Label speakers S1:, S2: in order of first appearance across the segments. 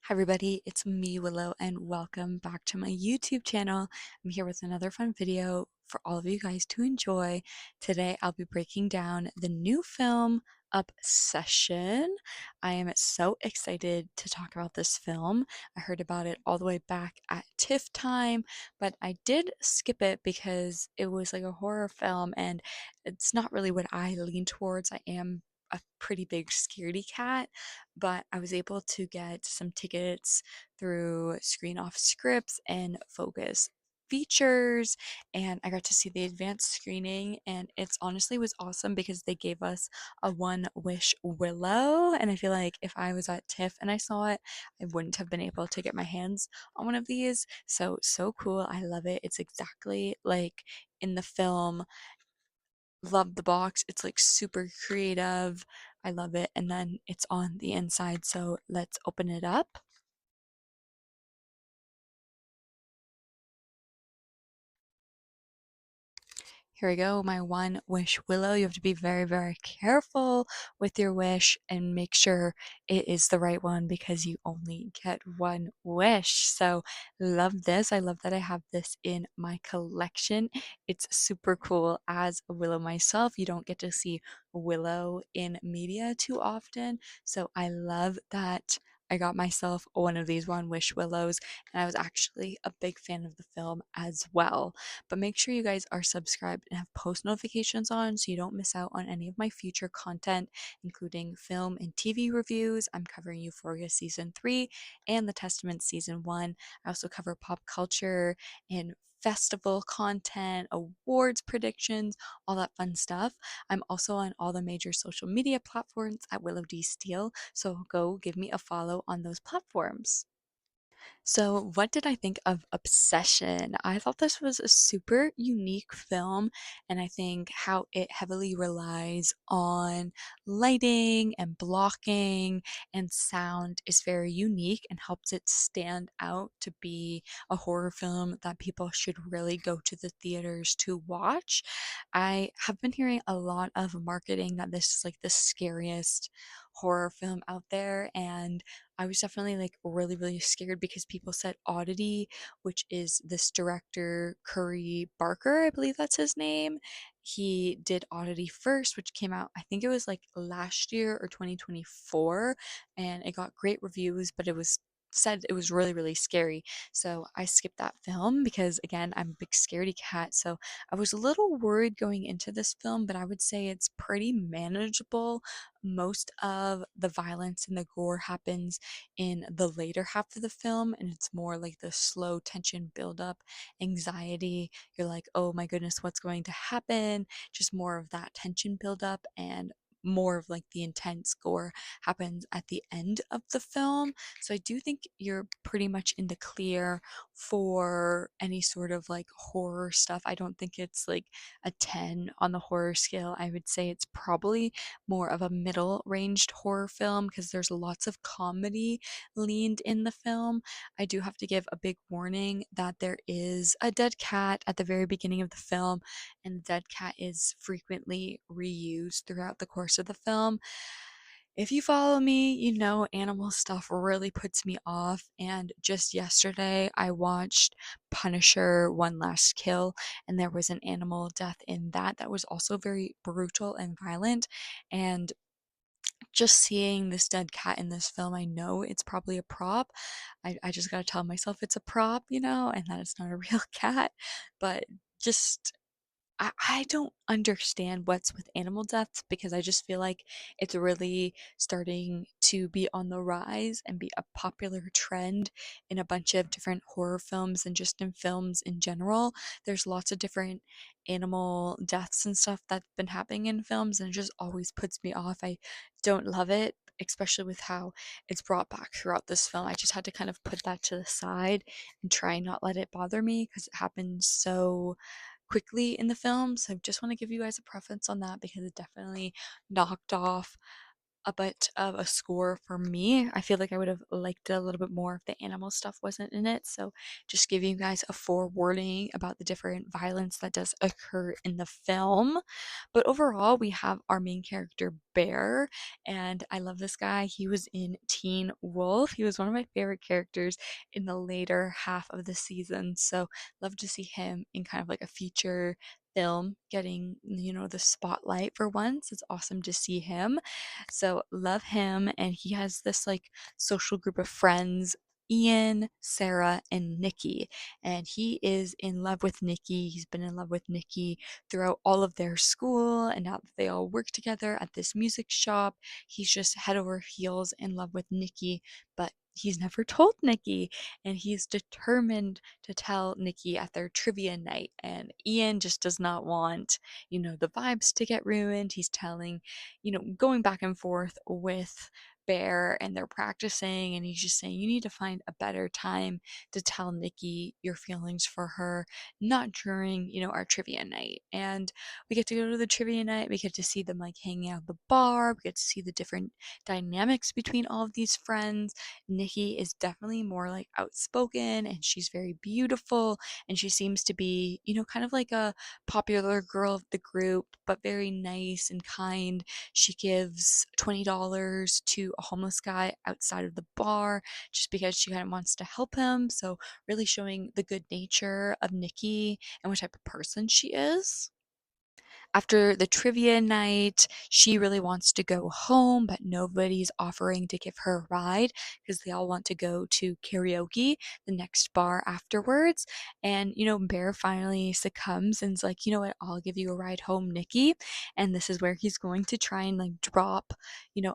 S1: Hi everybody, it's me Willow and welcome back to my YouTube channel. I'm here with another fun video for all of you guys to enjoy. Today I'll be breaking down the new film Obsession. I am so excited to talk about this film. I heard about it all the way back at TIFF time, but I did skip it because it was like a horror film and it's not really what I lean towards. I am a pretty big scaredy cat, but I was able to get some tickets through Screen Off Scripts and Focus Features, and I got to see the advanced screening, and it's honestly was awesome because they gave us a One Wish Willow, and I feel like if I was at TIFF and I saw it, I wouldn't have been able to get my hands on one of these. So cool. I love it. It's exactly like in the film. Love the box. It's like super creative. I love it. And then it's on the inside. So let's open it up. Here we go, my One Wish Willow. You have to be very careful with your wish and make sure it is the right one because you only get one wish. So, love this. I love that I have this in my collection. It's super cool. As a Willow myself, you don't get to see Willow in media too often. So, I love that I got myself one of these One Wish Willows, and I was actually a big fan of the film as well. But make sure you guys are subscribed and have post notifications on so you don't miss out on any of my future content, including film and TV reviews. I'm covering Euphoria Season 3 and The Testament Season 1. I also cover pop culture and festival content, awards predictions, all that fun stuff. I'm also on all the major social media platforms at Willow D Steele, so go give me a follow on those platforms. So, what did I think of Obsession? I thought this was a super unique film, and I think how it heavily relies on lighting and blocking and sound is very unique and helps it stand out to be a horror film that people should really go to the theaters to watch. I have been hearing a lot of marketing that this is like the scariest horror film out there, and I was definitely like really scared because people said Oddity, which is this director Curry Barker, I believe that's his name. He did Oddity first, which came out, I think it was like last year or 2024, and it got great reviews, but it was said it was really scary. So I skipped that film because again, I'm a big scaredy cat. So I was a little worried going into this film, but I would say it's pretty manageable. Most of the violence and the gore happens in the later half of the film, and it's more like the slow tension buildup, anxiety. You're like, oh my goodness, what's going to happen? Just more of that tension buildup, and more of like the intense gore happens at the end of the film. So I do think you're pretty much in the clear for any sort of like horror stuff. I don't think it's like a 10 on the horror scale. I would say it's probably more of a middle ranged horror film because there's lots of comedy leaned in the film. I do have to give a big warning that there is a dead cat at the very beginning of the film, and the dead cat is frequently reused throughout the course of the film. If you follow me, you know animal stuff really puts me off. And just yesterday, I watched Punisher One Last Kill, and there was an animal death in that that was also very brutal and violent. And just seeing this dead cat in this film, I know it's probably a prop. I just gotta tell myself it's a prop, and that it's not a real cat. But just I don't understand what's with animal deaths because I just feel like it's really starting to be on the rise and be a popular trend in a bunch of different horror films and just in films in general. There's lots of different animal deaths and stuff that's been happening in films, and it just always puts me off. I don't love it, especially with how it's brought back throughout this film. I just had to kind of put that to the side and try and not let it bother me because it happens so quickly in the film. So I just want to give you guys a preference on that because it definitely knocked off a bit of a score for me. I feel like I would have liked it a little bit more if the animal stuff wasn't in it. So, just giving you guys a forewarning about the different violence that does occur in the film. But overall, we have our main character, Bear, and I love this guy. He was in Teen Wolf. He was one of my favorite characters in the later half of the season. So, love to see him in kind of like a feature film getting the spotlight for once. It's awesome to see him, so love him. And he has this like social group of friends, Ian, Sarah, and Nicky, and he is in love with Nicky. He's been in love with Nicky throughout all of their school, and now that they all work together at this music shop, he's just head over heels in love with Nicky, but he's never told Nicky, and he's determined to tell Nicky at their trivia night. And Ian just does not want, the vibes to get ruined. He's telling, going back and forth with Bear, and they're practicing, and he's just saying, you need to find a better time to tell Nicky your feelings for her, not during, our trivia night. And we get to go to the trivia night, we get to see them like hanging out at the bar, we get to see the different dynamics between all of these friends. Nicky is definitely more like outspoken, and she's very beautiful, and she seems to be, kind of like a popular girl of the group, but very nice and kind. She gives $20 to a homeless guy outside of the bar just because she kind of wants to help him. So, really showing the good nature of Nicky and what type of person she is. After the trivia night, she really wants to go home, but nobody's offering to give her a ride because they all want to go to karaoke, the next bar afterwards. And, Bear finally succumbs and is like, you know what, I'll give you a ride home, Nicky. And this is where he's going to try and like drop,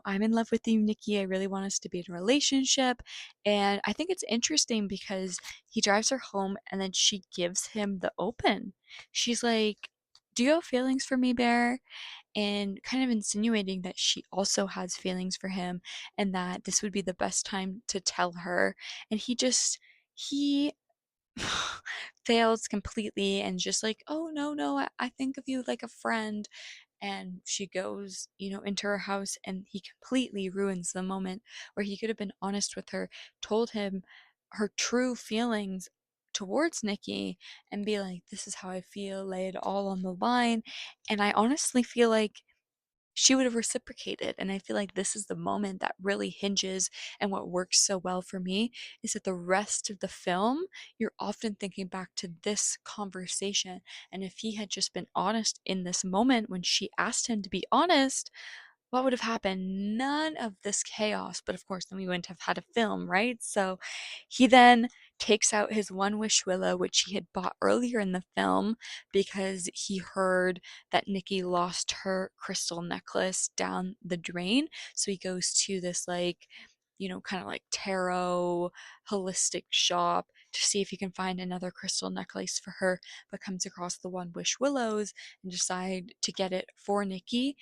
S1: I'm in love with you, Nicky. I really want us to be in a relationship. And I think it's interesting because he drives her home and then she gives him the open. She's like, do you have feelings for me, Bear? And kind of insinuating that she also has feelings for him and that this would be the best time to tell her. And he fails completely and just like, oh, no, no, I think of you like a friend. And she goes, into her house, and he completely ruins the moment where he could have been honest with her, told him her true feelings towards Nicky, and be like, this is how I feel, lay it all on the line. And I honestly feel like she would have reciprocated. And I feel like this is the moment that really hinges, and what works so well for me is that the rest of the film, you're often thinking back to this conversation. And if he had just been honest in this moment when she asked him to be honest, what would have happened? None of this chaos, but of course, then we wouldn't have had a film, right? So he then takes out his One Wish Willow, which he had bought earlier in the film because he heard that Nicky lost her crystal necklace down the drain. So he goes to this, like, kind of like tarot holistic shop to see if he can find another crystal necklace for her, but comes across the One Wish Willows and decide to get it for Nicky,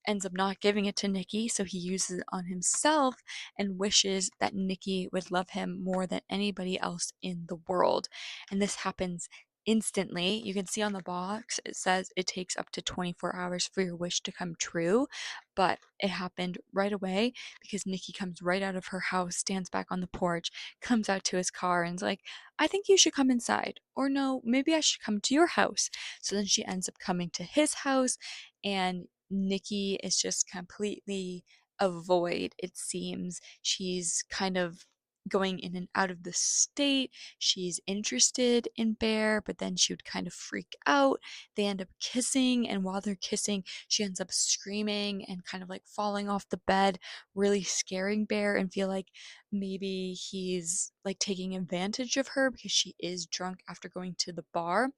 S1: ends up not giving it to Nicky, so he uses it on himself and wishes that Nicky would love him more than anybody else in the world. And this happens instantly. You can see on the box it says it takes up to 24 hours for your wish to come true, but it happened right away because Nicky comes right out of her house, stands back on the porch, comes out to his car, and is like, I think you should come inside. Or no, maybe I should come to your house. So then she ends up coming to his house, and Nicky is just completely a void, it seems. She's kind of going in and out of the state. She's interested in Bear, but then she would kind of freak out. They end up kissing, and while they're kissing, she ends up screaming and kind of like falling off the bed, really scaring Bear, and feel like maybe he's like taking advantage of her because she is drunk after going to the bar.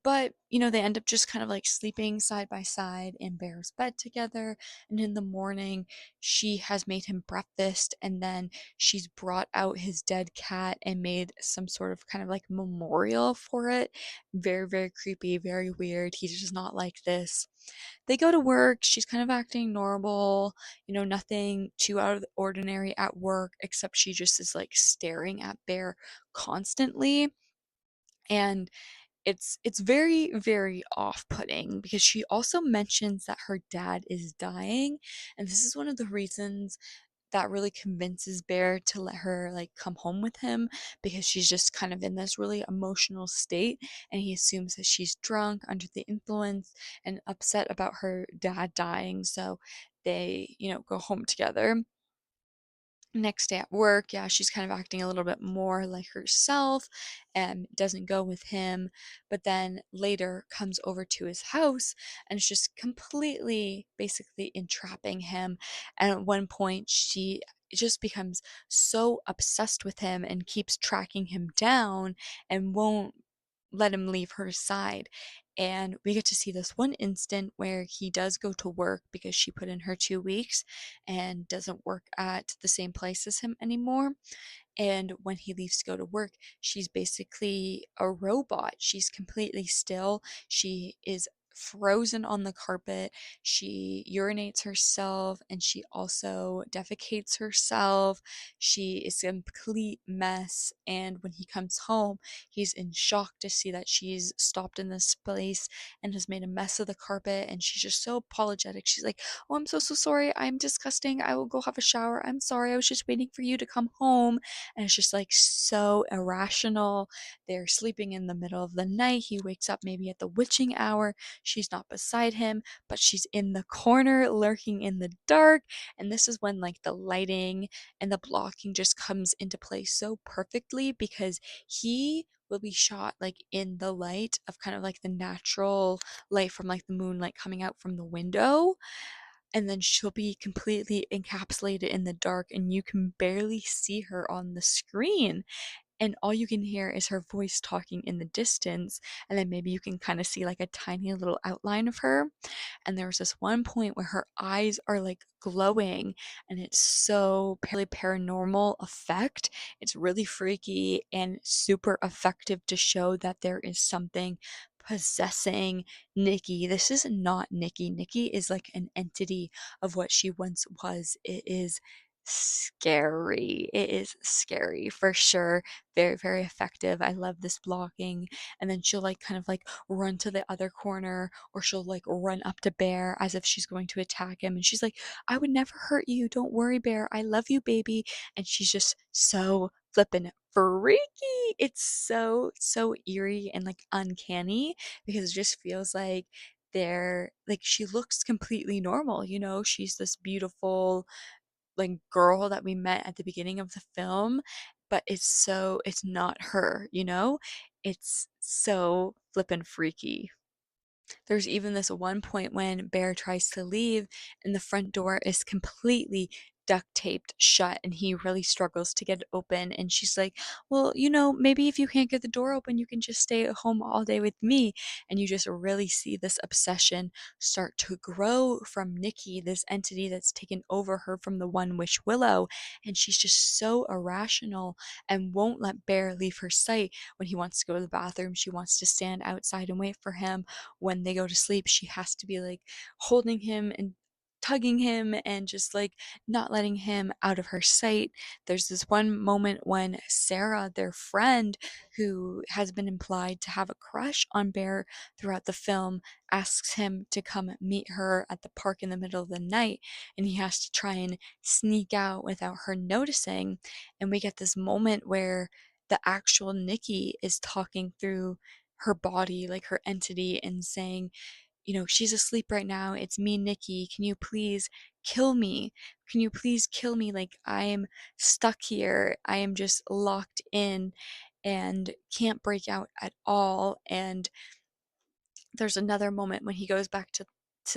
S1: But, they end up just kind of like sleeping side by side in Bear's bed together. And in the morning, she has made him breakfast, and then she's brought out his dead cat and made some sort of kind of like memorial for it. Very, very creepy, very weird. He does not like this. They go to work. She's kind of acting normal, nothing too out of the ordinary at work, except she just is like staring at Bear constantly. And it's very, very off-putting because she also mentions that her dad is dying, and this is one of the reasons that really convinces Bear to let her like come home with him, because she's just kind of in this really emotional state, and he assumes that she's drunk under the influence and upset about her dad dying, so they, go home together. Next day at work, yeah, she's kind of acting a little bit more like herself and doesn't go with him, but then later comes over to his house and is just completely basically entrapping him. And at one point, she just becomes so obsessed with him and keeps tracking him down and won't let him leave her side. And we get to see this one instant where he does go to work because she put in her 2 weeks and doesn't work at the same place as him anymore. And when he leaves to go to work, she's basically a robot. She's completely still. She is frozen on the carpet. She urinates herself and she also defecates herself. She is a complete mess. And when he comes home, he's in shock to see that she's stopped in this place and has made a mess of the carpet. And she's just so apologetic. She's like, "Oh, I'm so, so sorry. I'm disgusting. I will go have a shower. I'm sorry. I was just waiting for you to come home." And it's just like so irrational. They're sleeping in the middle of the night. He wakes up maybe at the witching hour. She's not beside him, but she's in the corner lurking in the dark. And this is when like the lighting and the blocking just comes into play so perfectly, because he will be shot like in the light of kind of like the natural light from like the moonlight coming out from the window, and then she'll be completely encapsulated in the dark and you can barely see her on the screen, and all you can hear is her voice talking in the distance, and then maybe you can kind of see like a tiny little outline of her. And there was this one point where her eyes are like glowing, and it's so really paranormal effect. It's really freaky and super effective to show that there is something possessing Nicky. This is not Nicky. Nicky is like an entity of what she once was. It is scary. It is scary for sure. Very, very effective. I love this blocking. And then she'll like kind of like run to the other corner, or she'll like run up to Bear as if she's going to attack him. And she's like, "I would never hurt you. Don't worry, Bear. I love you, baby." And she's just so flippin' freaky. It's so, so eerie and like uncanny, because it just feels like she looks completely normal, she's this beautiful like girl that we met at the beginning of the film, but it's not her, it's so flippin' freaky. There's even this one point when Bear tries to leave and the front door is completely duct taped shut and he really struggles to get it open. And she's like, "Well, maybe if you can't get the door open, you can just stay at home all day with me." And you just really see this obsession start to grow from Nicky, this entity that's taken over her from the One Wish Willow. And she's just so irrational and won't let Bear leave her sight. When he wants to go to the bathroom, she wants to stand outside and wait for him. When they go to sleep, she has to be like holding him and tugging him and just like not letting him out of her sight. There's this one moment when Sarah, their friend, who has been implied to have a crush on Bear throughout the film, asks him to come meet her at the park in the middle of the night, and he has to try and sneak out without her noticing. And we get this moment where the actual Nicky is talking through her body, like her entity, and saying, "She's asleep right now. It's me, Nicky. Can you please kill me? Can you please kill me? Like, I'm stuck here. I am just locked in and can't break out at all." And there's another moment when he goes back to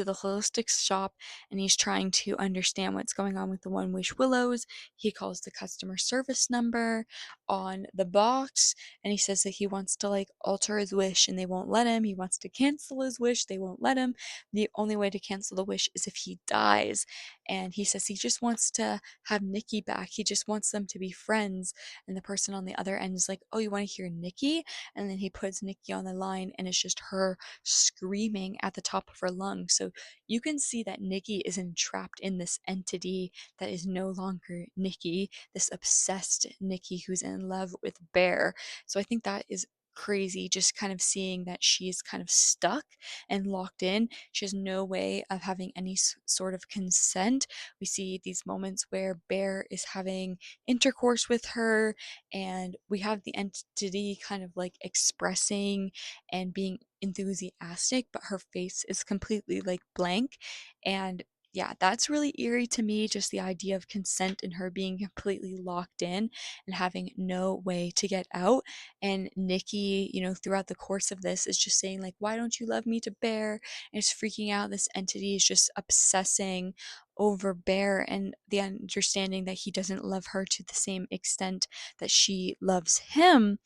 S1: the holistics shop and he's trying to understand what's going on with the One Wish Willows. He calls the customer service number on the box and he says that he wants to like alter his wish and they won't let him. He wants to cancel his wish, they won't let him. The only way to cancel the wish is if he dies. And he says he just wants to have Nicky back. He just wants them to be friends. And the person on the other end is like, "Oh, you want to hear Nicky?" And then he puts Nicky on the line and it's just her screaming at the top of her lungs. So you can see that Nicky is entrapped in this entity that is no longer Nicky, this obsessed Nicky who's in love with Bear. So I think that is crazy just kind of seeing that she's kind of stuck and locked in. She has no way of having any sort of consent. We see these moments where Bear is having intercourse with her, and we have the entity kind of like expressing and being enthusiastic, but her face is completely like blank. And yeah, that's really eerie to me, just the idea of consent and her being completely locked in and having no way to get out. And Nicky, throughout the course of this is just saying, like, why don't you love me to Bear? And it's freaking out. This entity is just obsessing over Bear and the understanding that he doesn't love her to the same extent that she loves him.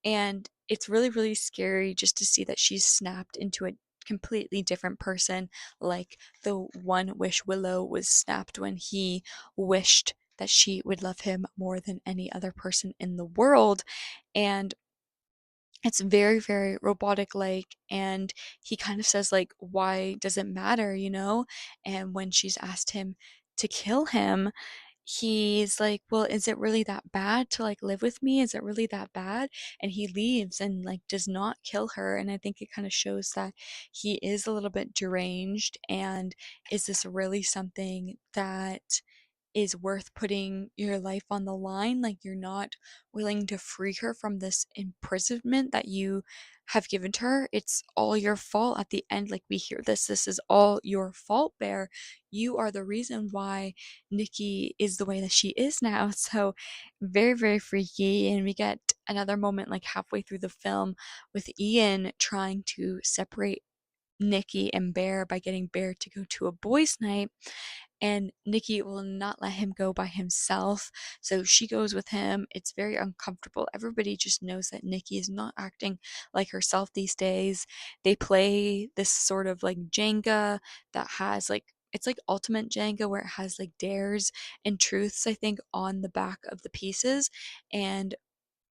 S1: And it's really, really scary just to see that she's snapped into a completely different person, like the One Wish Willow was snapped when he wished that she would love him more than any other person in the world. And it's very, very robotic like, and he kind of says, like, why does it matter, And when she's asked him to kill him, he's like, well, is it really that bad to like live with me? Is it really that bad? And he leaves and like does not kill her. And I think it kind of shows that he is a little bit deranged. And is this really something that is worth putting your life on the line? Like, you're not willing to free her from this imprisonment that you have given to her. It's all your fault at the end. Like, we hear this is all your fault, Bear. You are the reason why Nicky is the way that she is now. So very, very freaky. And we get another moment like halfway through the film with Ian trying to separate Nicky and Bear by getting Bear to go to a boys' night, and Nicky will not let him go by himself. So she goes with him. It's very uncomfortable. Everybody just knows that Nicky is not acting like herself these days. They play this sort of like Jenga that has like, it's like ultimate Jenga where it has like dares and truths, I think, on the back of the pieces. And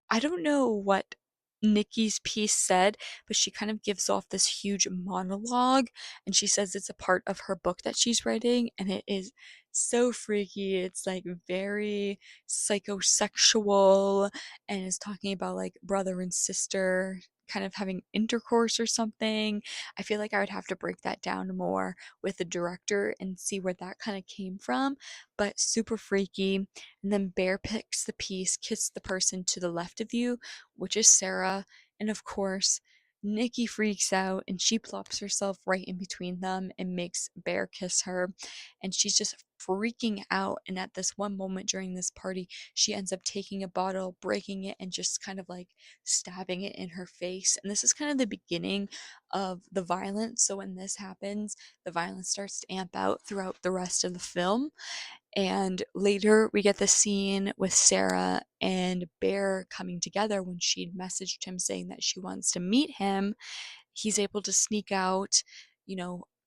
S1: I don't know what Nikki's piece said, but she kind of gives off this huge monologue, and she says it's a part of her book that she's writing, and it is so freaky. It's like very psychosexual, and is talking about like brother and sister kind of having intercourse or something. I feel like I would have to break that down more with the director and see where that kind of came from, but super freaky. And then Bear picks the piece, kisses the person to the left of you, which is Sarah. And of course, Nicky freaks out and she plops herself right in between them and makes Bear kiss her. And she's just freaking out. And at this one moment during this party, she ends up taking a bottle, breaking it, and just kind of like stabbing it in her face. And this is kind of the beginning of the violence. So when this happens, the violence starts to amp out throughout the rest of the film. And later we get the scene with Sarah and Bear coming together when she'd messaged him saying that she wants to meet him. He's able to sneak out,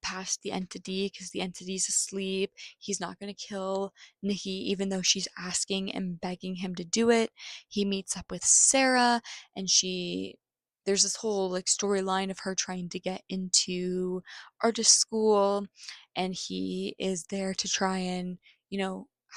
S1: past the entity because the entity's asleep. He's not going to kill Nicky, even though she's asking and begging him to do it. He meets up with Sarah, and there's this whole like storyline of her trying to get into artist school, and he is there to try and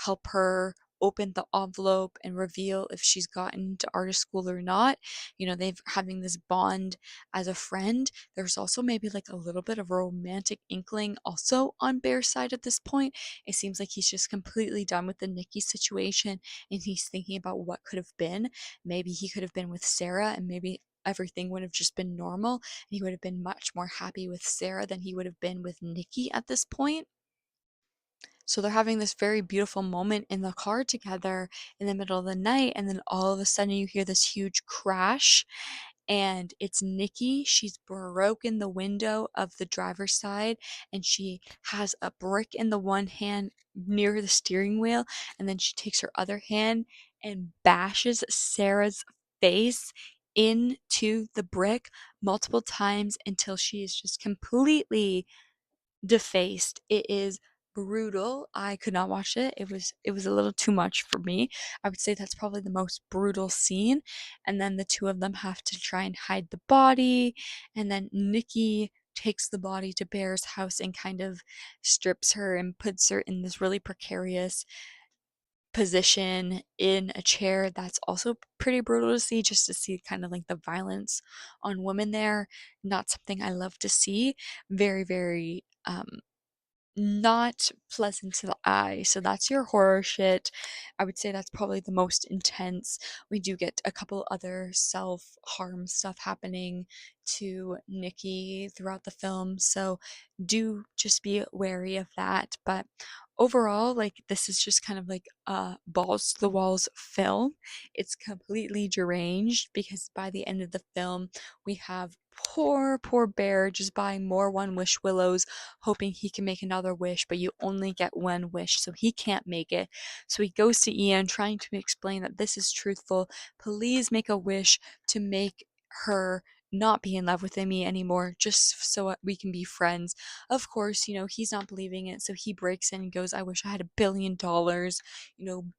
S1: help her open the envelope and reveal if she's gotten to artist school or not. They've having this bond as a friend. There's also maybe like a little bit of a romantic inkling also on Bear's side at this point. It seems like he's just completely done with the Nicky situation and he's thinking about what could have been. Maybe he could have been with Sarah and maybe everything would have just been normal and he would have been much more happy with Sarah than he would have been with Nicky at this point. So they're having this very beautiful moment in the car together in the middle of the night, and then all of a sudden you hear this huge crash, and it's Nicky. She's broken the window of the driver's side, and she has a brick in the one hand near the steering wheel, and then she takes her other hand and bashes Sarah's face into the brick multiple times until she is just completely defaced. It is brutal. I could not watch it. It was a little too much for me. I would say that's probably the most brutal scene. And then the two of them have to try and hide the body. And then Nicky takes the body to Bear's house and kind of strips her and puts her in this really precarious position in a chair. That's also pretty brutal to see, just to see kind of like the violence on women there. Not something I love to see. Very, very not pleasant to the eye. So that's your horror shit. I would say that's probably the most intense. We do get a couple other self-harm stuff happening to Nicky throughout the film. So do just be wary of that. But overall, like this is just kind of like a balls to the walls film. It's completely deranged because by the end of the film, we have poor bear just buying more One Wish Willows, hoping he can make another wish, but you only get one wish, so he can't make it. So he goes to Ian trying to explain that this is truthful. Please make a wish to make her not be in love with me anymore, just so we can be friends. Of course, he's not believing it, so he breaks in and goes, I wish I had $1 billion.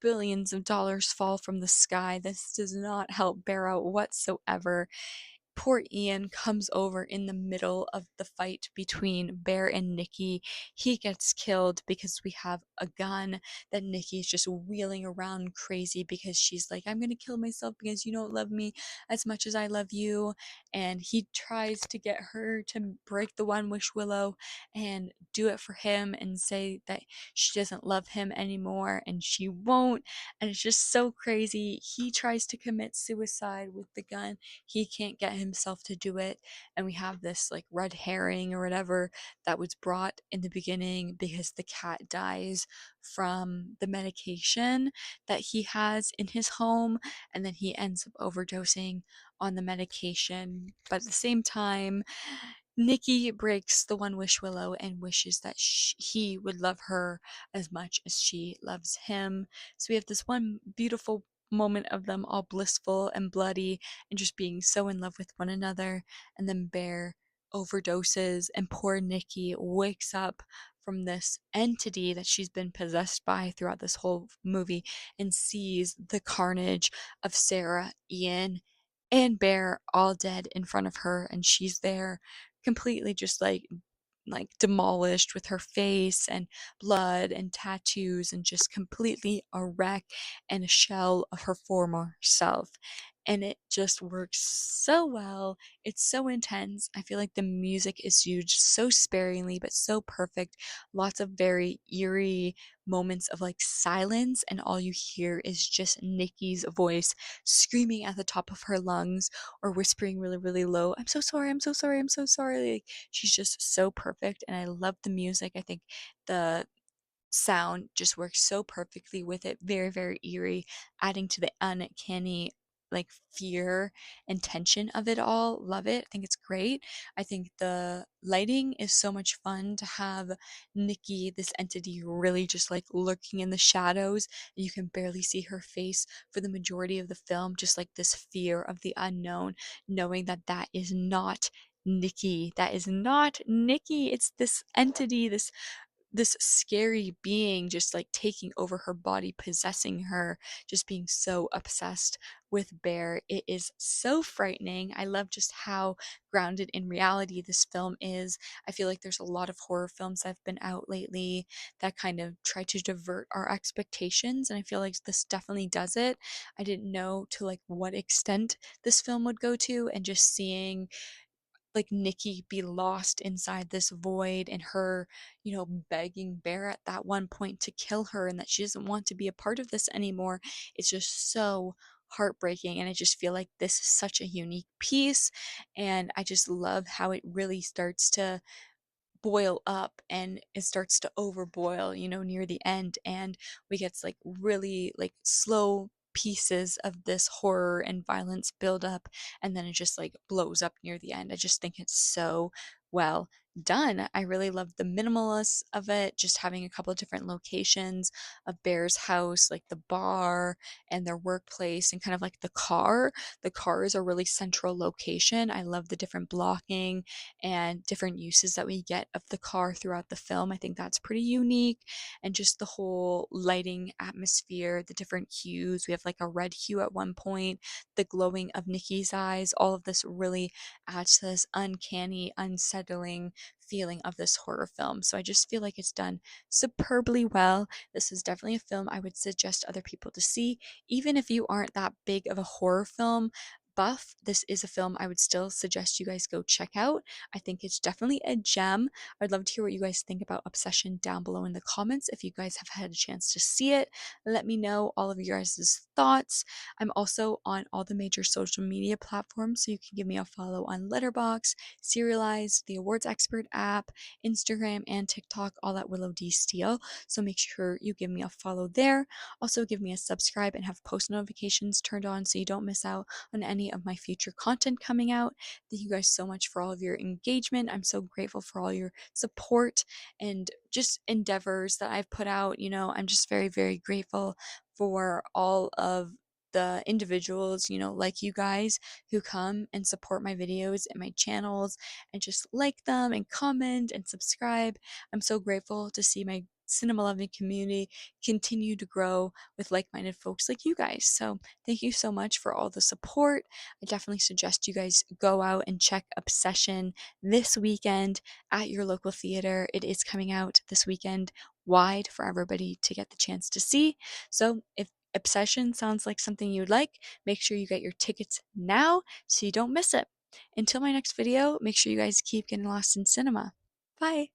S1: Billions of dollars fall from the sky. This does not help Bear out whatsoever. Poor Ian comes over in the middle of the fight between Bear and Nicky. He gets killed because we have a gun that Nicky's just wheeling around crazy because she's like, I'm gonna kill myself because you don't love me as much as I love you. And he tries to get her to break the One Wish Willow and do it for him and say that she doesn't love him anymore, and she won't. And it's just so crazy. He tries to commit suicide with the gun. He can't get himself to do it, and we have this like red herring or whatever that was brought in the beginning because the cat dies from the medication that he has in his home, and then he ends up overdosing on the medication. But at the same time, Nicky breaks the One Wish Willow and wishes that he would love her as much as she loves him. So we have this one beautiful moment of them all blissful and bloody and just being so in love with one another. And then Bear overdoses, and poor Nicky wakes up from this entity that she's been possessed by throughout this whole movie and sees the carnage of Sarah, Ian, and Bear all dead in front of her, and she's there completely just like demolished with her face and blood and tattoos and just completely a wreck and a shell of her former self. And it just works so well. It's so intense. I feel like the music is used so sparingly but so perfect. Lots of very eerie moments of like silence, and all you hear is just Nicky's voice screaming at the top of her lungs or whispering really, really low, I'm so sorry, I'm so sorry, I'm so sorry. Like, she's just so perfect, and I love the music. I think the sound just works so perfectly with it. Very, very eerie, adding to the uncanny like fear and tension of it all. Love it. I think it's great. I think the lighting is so much fun to have Nicky, this entity, really just like lurking in the shadows. You can barely see her face for the majority of the film, just like this fear of the unknown, knowing that that is not Nicky. That is not Nicky. It's this entity, this scary being just like taking over her body, possessing her, just being so obsessed with Bear. It is so frightening. I love just how grounded in reality this film is. I feel like there's a lot of horror films that have been out lately that kind of try to divert our expectations, and I feel like this definitely does it. I didn't know to like what extent this film would go to, and just seeing like Nicky be lost inside this void, and her, begging Bear at that one point to kill her and that she doesn't want to be a part of this anymore. It's just so heartbreaking, and I just feel like this is such a unique piece, and I just love how it really starts to boil up and it starts to overboil, near the end, and we get like really like slow pieces of this horror and violence build up, and then it just like blows up near the end. I just think it's so well done. I really love the minimalist of it, just having a couple of different locations of Bear's house, like the bar and their workplace, and kind of like the car. The car is a really central location. I love the different blocking and different uses that we get of the car throughout the film. I think that's pretty unique. And just the whole lighting atmosphere, the different hues. We have like a red hue at one point, the glowing of Nicky's eyes. All of this really adds to this uncanny, unsettling feeling of this horror film. So I just feel like it's done superbly well. This is definitely a film I would suggest other people to see. Even if you aren't that big of a horror film buff, this is a film I would still suggest you guys go check out. I think it's definitely a gem. I'd love to hear what you guys think about Obsession down below in the comments. If you guys have had a chance to see it, let me know all of your guys' thoughts. I'm also on all the major social media platforms, so you can give me a follow on Letterboxd, Serialized, the Awards Expert app, Instagram, and TikTok, all at Willow D Steele. So make sure you give me a follow there. Also, give me a subscribe and have post notifications turned on so you don't miss out on any of my future content coming out. Thank you guys so much for all of your engagement. I'm so grateful for all your support and just endeavors that I've put out. I'm just very, very grateful for all of the individuals, like you guys who come and support my videos and my channels and just like them and comment and subscribe. I'm so grateful to see my cinema loving community continue to grow with like-minded folks like you guys. So thank you so much for all the support. I definitely suggest you guys go out and check Obsession this weekend at your local theater. It is coming out this weekend wide for everybody to get the chance to see. So if Obsession sounds like something you'd like, make sure you get your tickets now so you don't miss it. Until my next video, make sure you guys keep getting lost in cinema. Bye!